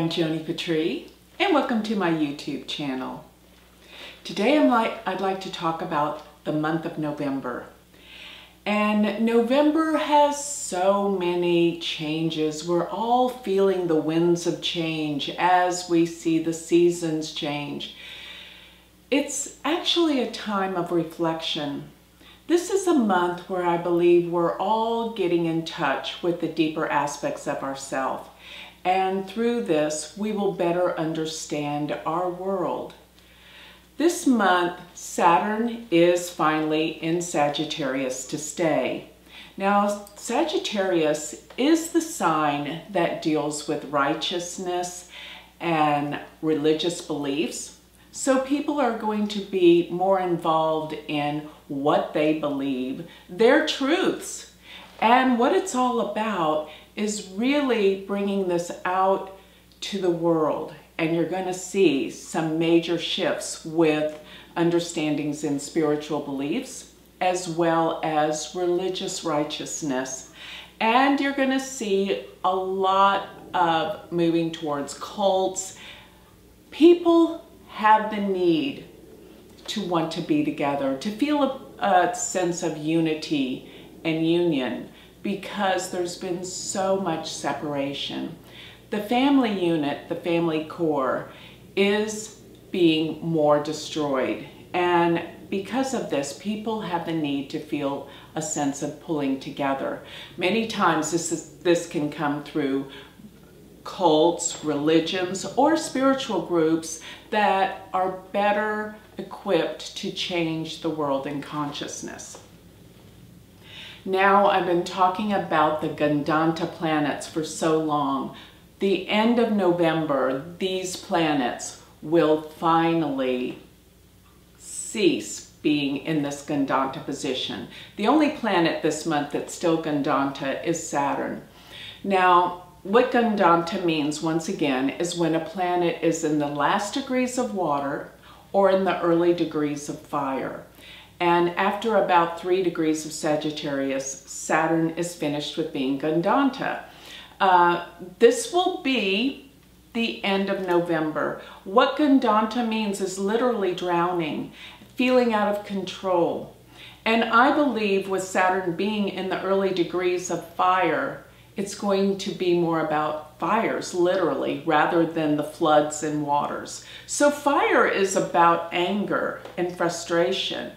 I'm Joni Patry, and welcome to my YouTube channel. Today I'd like to talk about the month of November. And November has so many changes. We're all feeling the winds of change as we see the seasons change. It's actually a time of reflection. This is a month where I believe we're all getting in touch with the deeper aspects of ourselves. And through this, we will better understand our world. This month, Saturn is finally in Sagittarius to stay. Now, Sagittarius is the sign that deals with righteousness and religious beliefs. So people are going to be more involved in what they believe, their truths. And what it's all about is really bringing this out to the world. And you're going to see some major shifts with understandings in spiritual beliefs as well as religious righteousness. And you're going to see a lot of moving towards cults. People have the need to want to be together, to feel a sense of unity and union, because there's been so much separation. The family unit, the family core, is being more destroyed. And because of this, people have the need to feel a sense of pulling together. Many times this can come through cults, religions, or spiritual groups that are better equipped to change the world in consciousness. Now, I've been talking about the Gandanta planets for so long. The end of November, these planets will finally cease being in this Gandanta position. The only planet this month that's still Gandanta is Saturn. Now, what Gandanta means, once again, is when a planet is in the last degrees of water or in the early degrees of fire. And after about 3 degrees of Sagittarius, Saturn is finished with being Gandanta. This will be the end of November. What Gandanta means is literally drowning, feeling out of control. And I believe with Saturn being in the early degrees of fire, it's going to be more about fires, literally, rather than the floods and waters. So fire is about anger and frustration.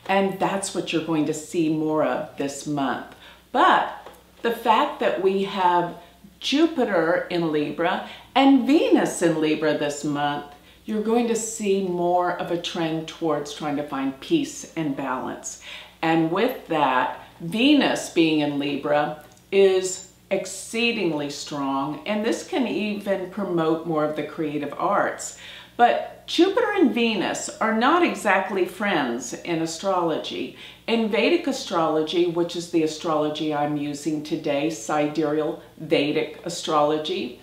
And that's what you're going to see more of this month. But the fact that we have Jupiter in Libra and Venus in Libra this month, you're going to see more of a trend towards trying to find peace and balance. And with that, Venus being in Libra is exceedingly strong, and this can even promote more of the creative arts. But Jupiter and Venus are not exactly friends in astrology. In Vedic astrology, which is the astrology I'm using today, sidereal Vedic astrology,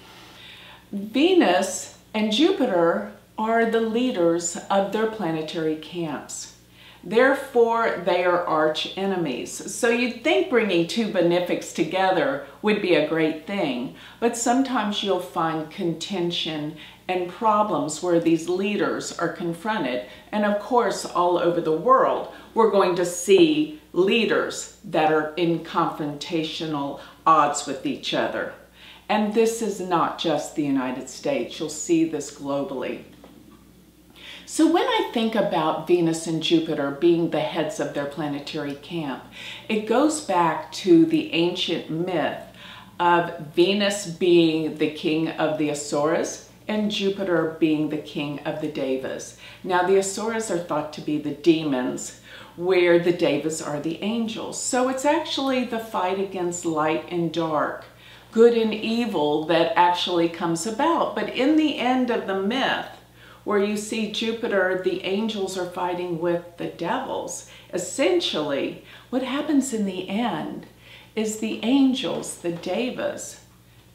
Venus and Jupiter are the leaders of their planetary camps. Therefore, they are arch enemies. So you'd think bringing two benefics together would be a great thing, but sometimes you'll find contention and problems where these leaders are confronted. And of course, all over the world, we're going to see leaders that are in confrontational odds with each other. And this is not just the United States. You'll see this globally. So when I think about Venus and Jupiter being the heads of their planetary camp, it goes back to the ancient myth of Venus being the king of the Asuras and Jupiter being the king of the Devas. Now, the Asuras are thought to be the demons, where the Devas are the angels. So it's actually the fight against light and dark, good and evil, that actually comes about. But in the end of the myth, where you see Jupiter, the angels are fighting with the devils. Essentially, what happens in the end is the angels, the Devas,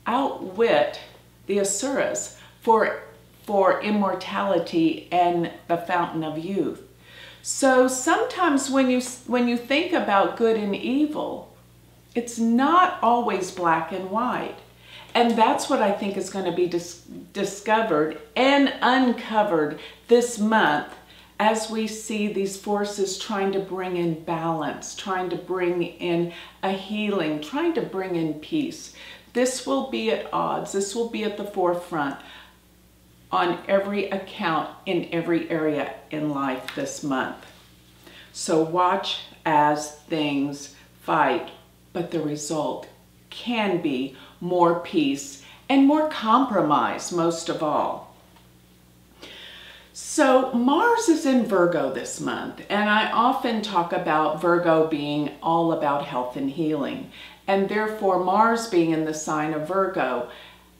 outwit the Asuras for immortality and the fountain of youth. So sometimes when you think about good and evil, it's not always black and white. And that's what I think is going to be discovered and uncovered this month as we see these forces trying to bring in balance, trying to bring in a healing, trying to bring in peace. This will be at odds. This will be at the forefront on every account in every area in life this month. So watch as things fight, but the result can be more peace and more compromise, most of all. So Mars is in Virgo this month, and I often talk about Virgo being all about health and healing. And therefore, Mars being in the sign of Virgo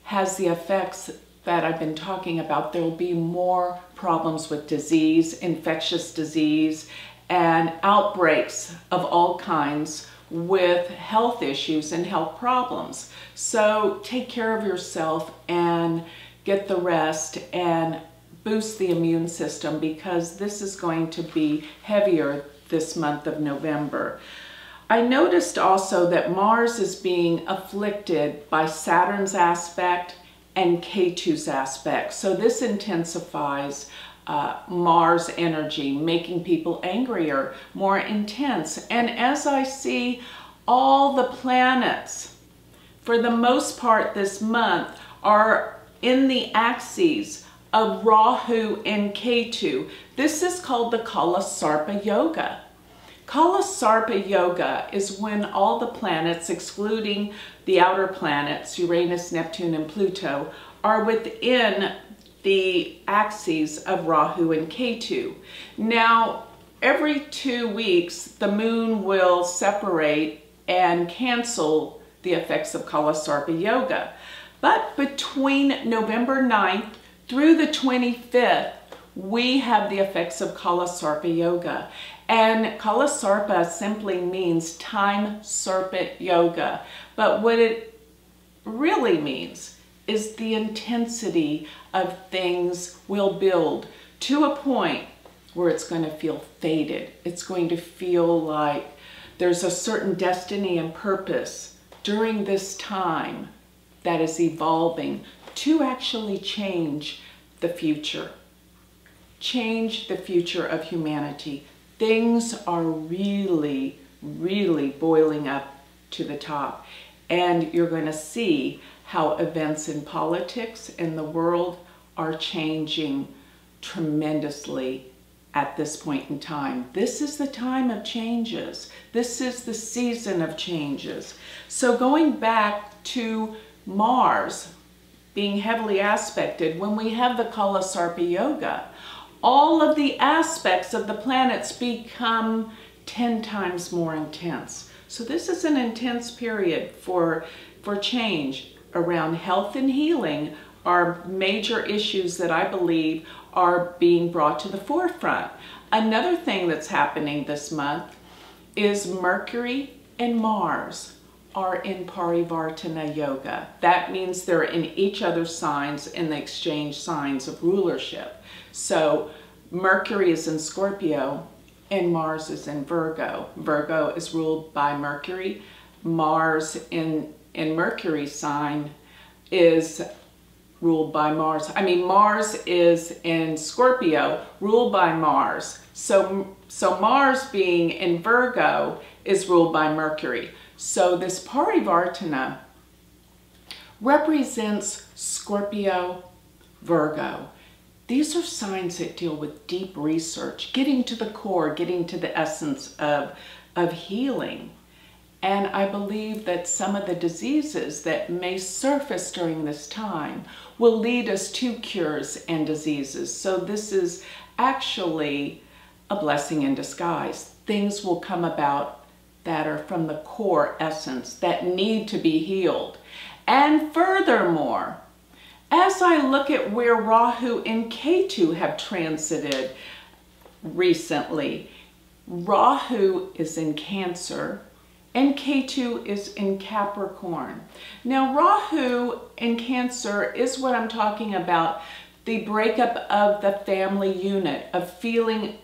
has the effects that I've been talking about. There will be more problems with disease, infectious disease, and outbreaks of all kinds with health issues and health problems. So take care of yourself and get the rest and boost the immune system, because this is going to be heavier this month of November. I noticed also that Mars is being afflicted by Saturn's aspect and Ketu's aspect. So this intensifies Mars energy, making people angrier, more intense. And as I see all the planets, for the most part this month, are in the axes of Rahu and Ketu. This is called the Kala Sarpa Yoga. Kala Sarpa Yoga is when all the planets, excluding the outer planets, Uranus, Neptune, and Pluto, are within the axes of Rahu and Ketu. Now, every 2 weeks, the moon will separate and cancel the effects of Kala Sarpa Yoga. But between November 9th through the 25th, we have the effects of Kala Sarpa Yoga. And Kala Sarpa simply means time serpent yoga. But what it really means is the intensity of things will build to a point where it's going to feel faded. It's going to feel like there's a certain destiny and purpose during this time that is evolving to actually change the future. Change the future of humanity. Things are really, really boiling up to the top. And you're going to see how events in politics in the world are changing tremendously at this point in time. This is the time of changes. This is the season of changes. So going back to Mars being heavily aspected, when we have the Kala Sarpa Yoga, all of the aspects of the planets become 10 times more intense. So this is an intense period for change around health and healing are major issues that I believe are being brought to the forefront. Another thing that's happening this month is Mercury and Mars are in Parivartana Yoga. That means they're in each other's signs in the exchange signs of rulership. So Mercury is in Scorpio and Mars is in Virgo. Virgo is ruled by Mercury. Mars in Mercury's sign is ruled by Mars. I mean, Mars is in Scorpio, ruled by Mars. So Mars being in Virgo is ruled by Mercury. So this Parivartana represents Scorpio, Virgo. These are signs that deal with deep research, getting to the core, getting to the essence of healing. And I believe that some of the diseases that may surface during this time will lead us to cures and diseases. So this is actually a blessing in disguise. Things will come about that are from the core essence that need to be healed. And furthermore, as I look at where Rahu and Ketu have transited recently, Rahu is in Cancer and Ketu is in Capricorn. Now, Rahu in Cancer is what I'm talking about, the breakup of the family unit, of feeling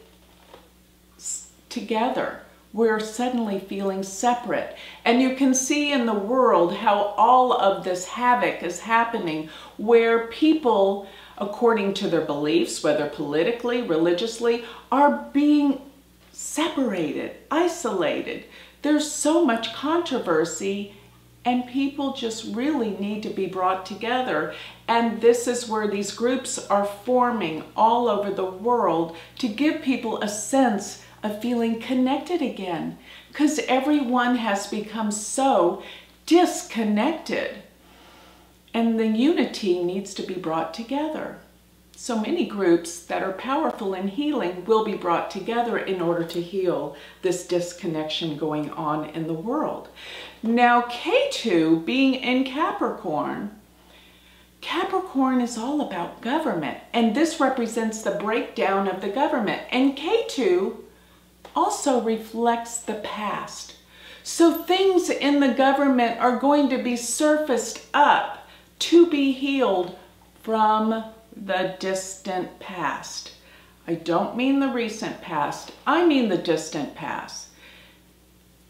together we're suddenly feeling separate. And you can see in the world how all of this havoc is happening, where people, according to their beliefs, whether politically, religiously, are being separated, isolated. There's so much controversy, and people just really need to be brought together. And this is where these groups are forming all over the world to give people a sense of feeling connected again, because everyone has become so disconnected, and the unity needs to be brought together. So many groups that are powerful in healing will be brought together in order to heal this disconnection going on in the world. Now, Ketu being in Capricorn, Capricorn is all about government, and this represents the breakdown of the government. And Ketu also reflects the past. So things in the government are going to be surfaced up to be healed from the distant past. I don't mean the recent past, I mean the distant past.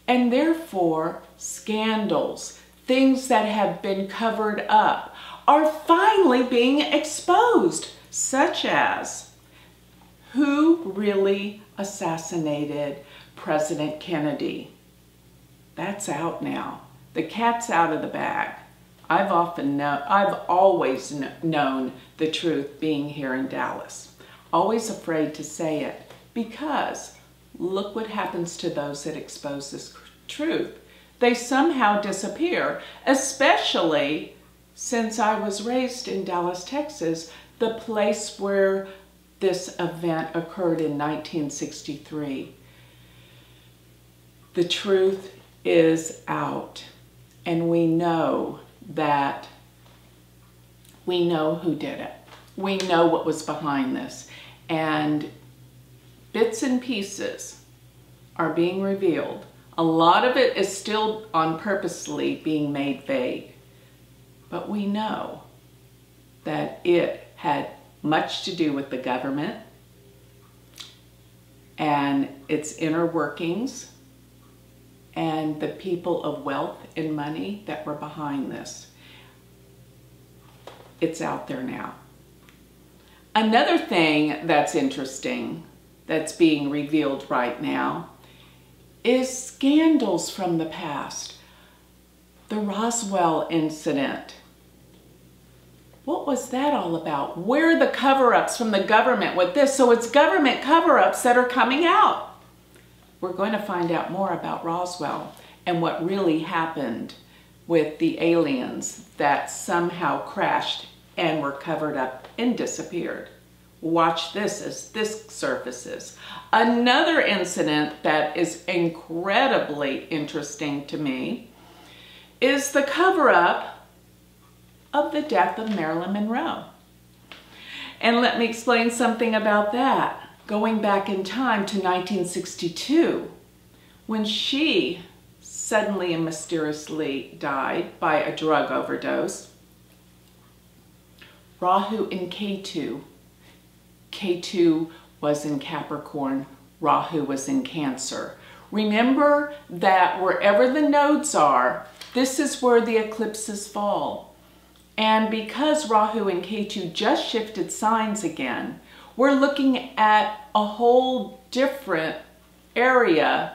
And therefore, scandals, things that have been covered up, are finally being exposed, such as who really assassinated President Kennedy. That's out now. The cat's out of the bag. I've always known the truth being here in Dallas. Always afraid to say it, because look what happens to those that expose this truth. They somehow disappear, especially since I was raised in Dallas, Texas, the place where this event occurred in 1963. The truth is out, and we know that we know who did it. We know what was behind this, and bits and pieces are being revealed. A lot of it is still on purposely being made vague, but we know that it had much to do with the government and its inner workings and the people of wealth and money that were behind this. It's out there now. Another thing that's interesting that's being revealed right now is scandals from the past. The Roswell incident. What was that all about? Where are the cover-ups from the government with this? So it's government cover-ups that are coming out. We're going to find out more about Roswell and what really happened with the aliens that somehow crashed and were covered up and disappeared. Watch this as this surfaces. Another incident that is incredibly interesting to me is the cover-up of the death of Marilyn Monroe. And let me explain something about that. Going back in time to 1962, when she suddenly and mysteriously died by a drug overdose. Rahu in Ketu. Ketu was in Capricorn, Rahu was in Cancer. Remember that wherever the nodes are, this is where the eclipses fall. And because Rahu and Ketu just shifted signs again, we're looking at a whole different area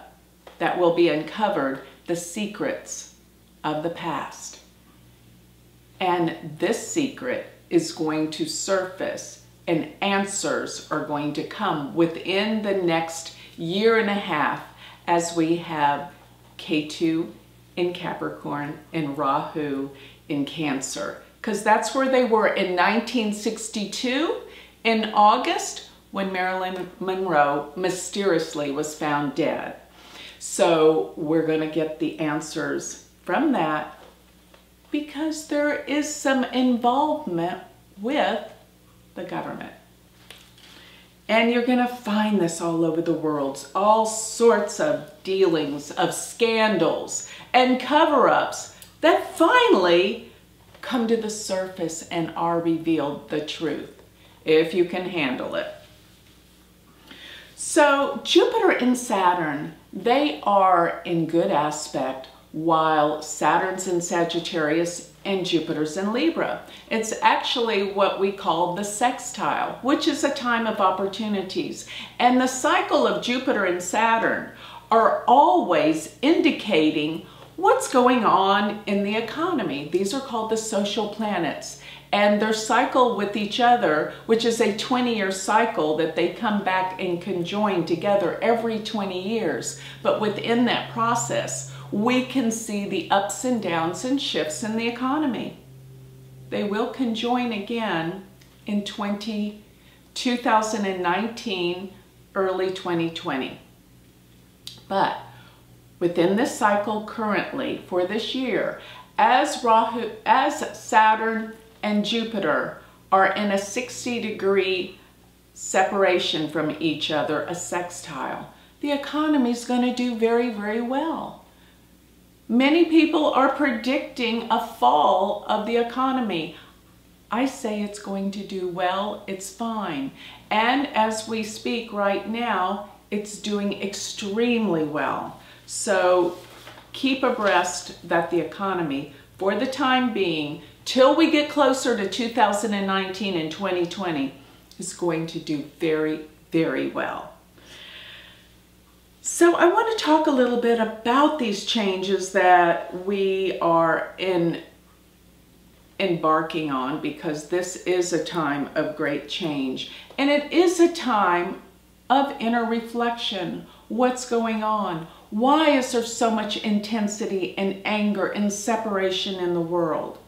that will be uncovered, the secrets of the past. And this secret is going to surface, and answers are going to come within the next year and a half as we have Ketu in Capricorn and Rahu in Cancer. Because that's where they were in 1962 in August, when Marilyn Monroe mysteriously was found dead. So we're going to get the answers from that, because there is some involvement with the government. And you're going to find this all over the world. All sorts of dealings, of scandals and cover-ups that finally come to the surface and are revealed the truth, if you can handle it. So Jupiter and Saturn They are in good aspect while Saturn's in Sagittarius and Jupiter's in Libra. It's actually what we call the sextile, which is a time of opportunities. And the cycle of Jupiter and Saturn are always indicating what's going on in the economy. These are called the social planets. And their cycle with each other, which is a 20-year cycle that they come back and conjoin together every 20 years. But within that process, we can see the ups and downs and shifts in the economy. They will conjoin again in 2019, early 2020. But within this cycle currently for this year, as Saturn and Jupiter are in a 60-degree separation from each other, a sextile, the economy is going to do very, very well. Many people are predicting a fall of the economy. I say it's going to do well, it's fine. And as we speak right now, it's doing extremely well. So keep abreast that the economy, for the time being, till we get closer to 2019 and 2020, is going to do very, very well. So I want to talk a little bit about these changes that we are embarking on, because this is a time of great change. And it is a time of inner reflection. What's going on? Why is there so much intensity and anger and separation in the world?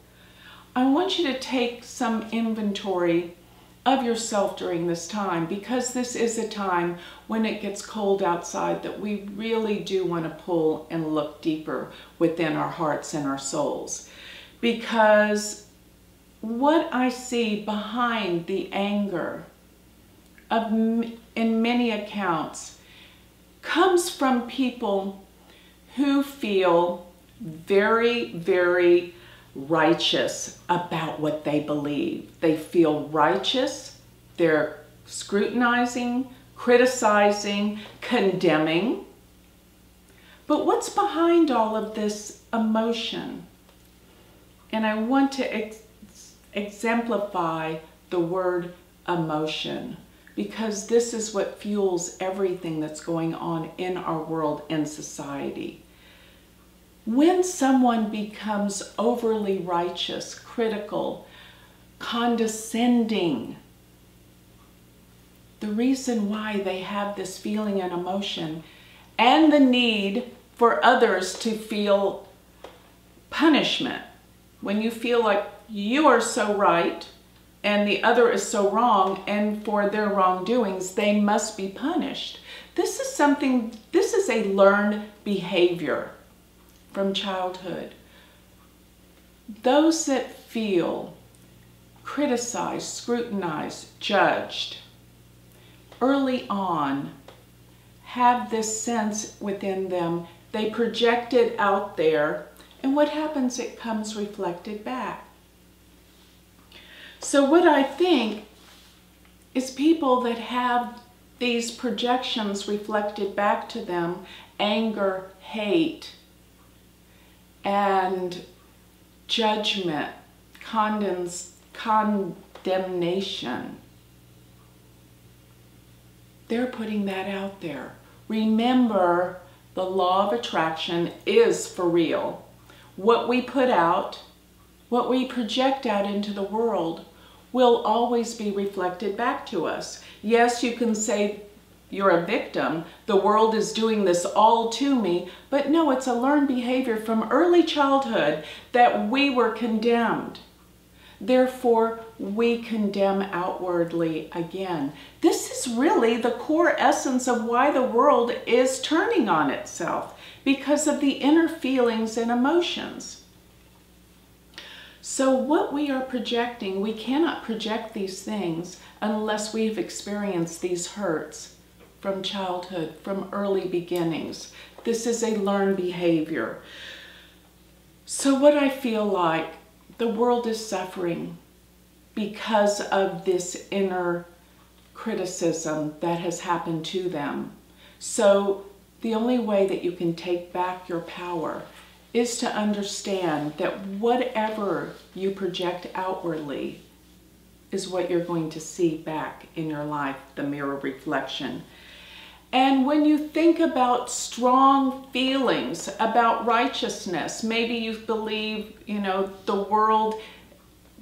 I want you to take some inventory of yourself during this time, because this is a time when it gets cold outside that we really do want to pull and look deeper within our hearts and our souls. Because what I see behind the anger in many accounts comes from people who feel very, very righteous about what they believe. They feel righteous, they're scrutinizing, criticizing, condemning. But what's behind all of this emotion? And I want to exemplify the word emotion, because this is what fuels everything that's going on in our world and society. When someone becomes overly righteous, critical, condescending, the reason why they have this feeling and emotion and the need for others to feel punishment. When you feel like you are so right and the other is so wrong, and for their wrongdoings, they must be punished. This is a learned behavior from childhood. Those that feel criticized, scrutinized, judged, early on have this sense within them. They project it out there, and what happens? It comes reflected back. So what I think is people that have these projections reflected back to them, anger, hate, and judgment, condemnation, they're putting that out there. Remember, the law of attraction is for real. What we put out, what we project out into the world, will always be reflected back to us. Yes, you can say you're a victim, the world is doing this all to me, but no, it's a learned behavior from early childhood that we were condemned. Therefore, we condemn outwardly again. This is really the core essence of why the world is turning on itself, because of the inner feelings and emotions. So what we are projecting, we cannot project these things unless we've experienced these hurts from childhood, from early beginnings. This is a learned behavior. So what I feel like, the world is suffering because of this inner criticism that has happened to them. So the only way that you can take back your power is to understand that whatever you project outwardly is what you're going to see back in your life, the mirror reflection. And when you think about strong feelings about righteousness, maybe you believe, the world,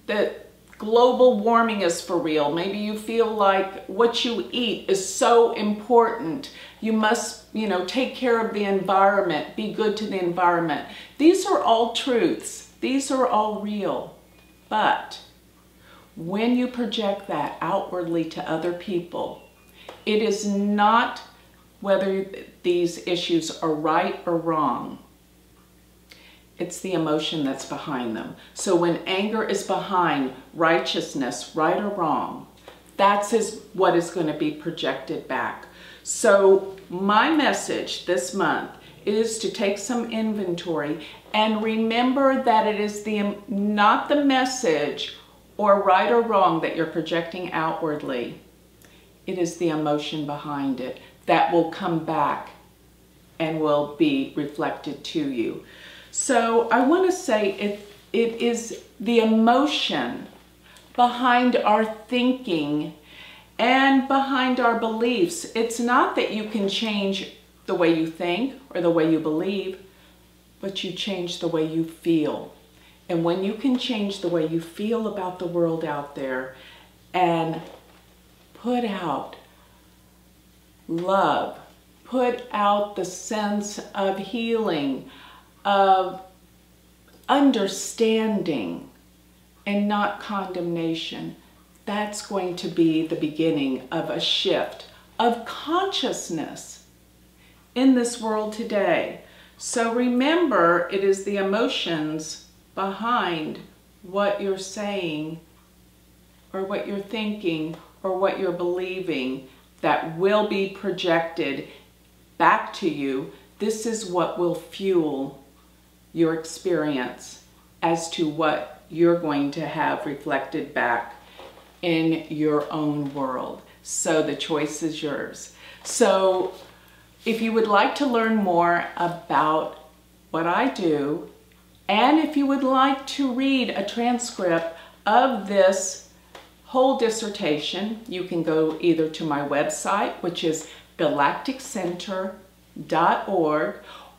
that global warming is for real. Maybe you feel like what you eat is so important. You must, take care of the environment, be good to the environment. These are all truths. These are all real. But when you project that outwardly to other people, it is not whether these issues are right or wrong. It's the emotion that's behind them. So when anger is behind righteousness, right or wrong, that's what is going to be projected back. So my message this month is to take some inventory and remember that it is not the message or right or wrong that you're projecting outwardly. It is the emotion behind it that will come back and will be reflected to you. So I want to say it is the emotion behind our thinking and behind our beliefs. It's not that you can change the way you think or the way you believe, but you change the way you feel. And when you can change the way you feel about the world out there and put out love, put out the sense of healing, of understanding, and not condemnation, that's going to be the beginning of a shift of consciousness in this world today. So remember, it is the emotions behind what you're saying or what you're thinking or what you're believing that will be projected back to you. This is what will fuel your experience as to what you're going to have reflected back in your own world. So the choice is yours. So if you would like to learn more about what I do, and if you would like to read a transcript of this whole dissertation, you can go either to my website, which is galacticcenter.org,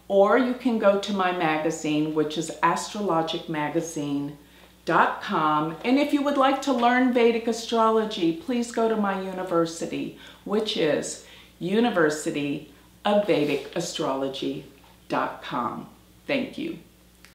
or you can go to my magazine, which is astrologicmagazine.com. And if you would like to learn Vedic astrology, please go to my university, which is University of Vedic Astrology.com. Thank you.